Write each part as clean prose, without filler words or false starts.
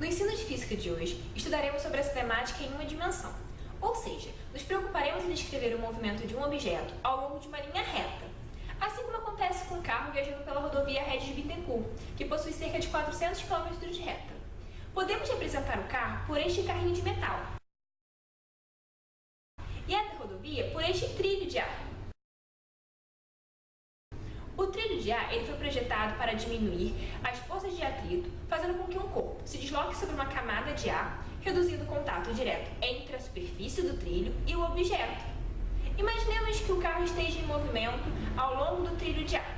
No ensino de física de hoje, estudaremos sobre a cinemática em uma dimensão, ou seja, nos preocuparemos em descrever o movimento de um objeto ao longo de uma linha reta, assim como acontece com um carro viajando pela rodovia Regis Bittencourt, que possui cerca de 400 km de reta. Podemos representar o carro por este carrinho de metal e a rodovia por este trilho de ar. O trilho de ar ele foi projetado para diminuir as forças de atrito, fazendo com que um corpo se desloque sobre uma camada de ar, reduzindo o contato direto entre a superfície do trilho e o objeto. Imaginemos que o carro esteja em movimento ao longo do trilho de ar.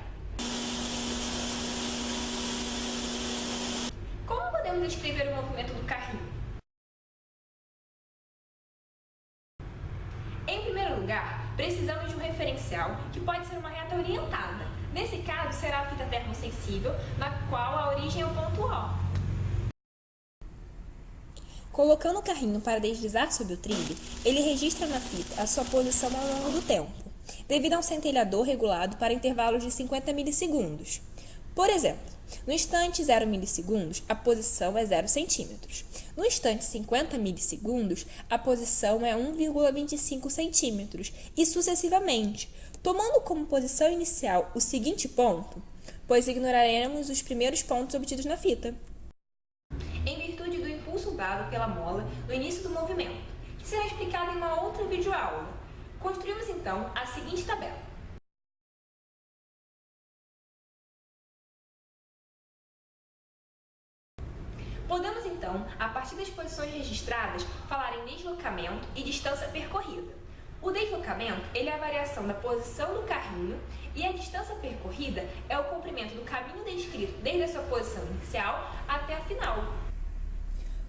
Como podemos descrever o movimento do carrinho? Em primeiro lugar, precisamos de um referencial que pode ser uma reta orientada. Nesse caso, será a fita termosensível, na qual a origem é o ponto O. Colocando o carrinho para deslizar sobre o trilho, ele registra na fita a sua posição ao longo do tempo, devido a um centelhador regulado para intervalos de 50 milissegundos. Por exemplo, no instante 0 milissegundos, a posição é 0 centímetros. No instante 50 milissegundos, a posição é 1,25 centímetros e sucessivamente, tomando como posição inicial o seguinte ponto, pois ignoraremos os primeiros pontos obtidos na fita. Em virtude do impulso dado pela mola no início do movimento, que será explicado em uma outra videoaula, construímos então a seguinte tabela. Podemos então, a partir das posições registradas, falar em deslocamento e distância percorrida. O deslocamento ele é a variação da posição do carrinho e a distância percorrida é o comprimento do caminho descrito desde a sua posição inicial até a final.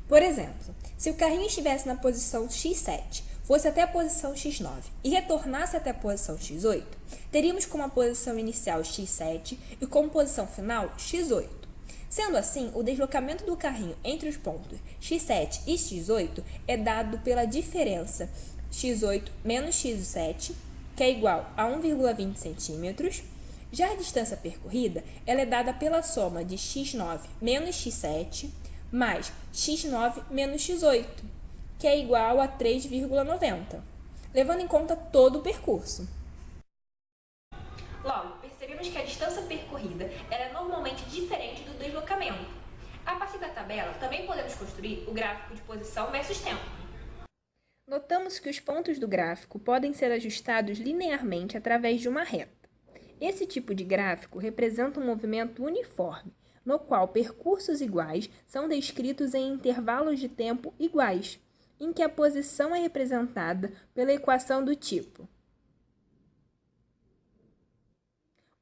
Por exemplo, se o carrinho estivesse na posição x7, fosse até a posição x9 e retornasse até a posição x8, teríamos como posição inicial x7 e como posição final x8. Sendo assim, o deslocamento do carrinho entre os pontos x7 e x8 é dado pela diferença x8 menos x7, que é igual a 1,20 centímetros. Já a distância percorrida ela é dada pela soma de x9 menos x7 mais x9 menos x8, que é igual a 3,90, levando em conta todo o percurso. Logo, percebemos que a distância percorrida é normalmente diferente do deslocamento. A partir da tabela, também podemos construir o gráfico de posição versus tempo. Notamos que os pontos do gráfico podem ser ajustados linearmente através de uma reta. Esse tipo de gráfico representa um movimento uniforme, no qual percursos iguais são descritos em intervalos de tempo iguais, em que a posição é representada pela equação do tipo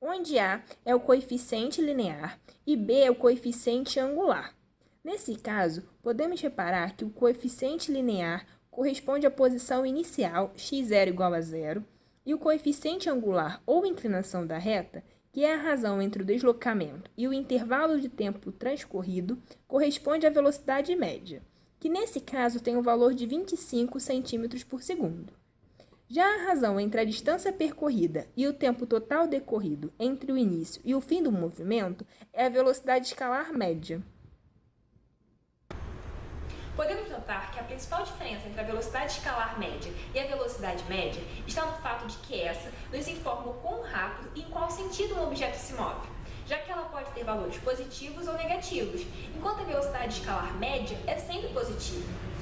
onde A é o coeficiente linear e B é o coeficiente angular. Nesse caso, podemos reparar que o coeficiente linear corresponde à posição inicial, x0 igual a 0, e o coeficiente angular ou inclinação da reta, que é a razão entre o deslocamento e o intervalo de tempo transcorrido, corresponde à velocidade média, que nesse caso tem o valor de 25 centímetros por segundo. Já a razão entre a distância percorrida e o tempo total decorrido entre o início e o fim do movimento é a velocidade escalar média. Podemos notar que a principal diferença entre a velocidade escalar média e a velocidade média está no fato de que essa nos informa o quão rápido e em qual sentido um objeto se move, já que ela pode ter valores positivos ou negativos, enquanto a velocidade escalar média é sempre positiva.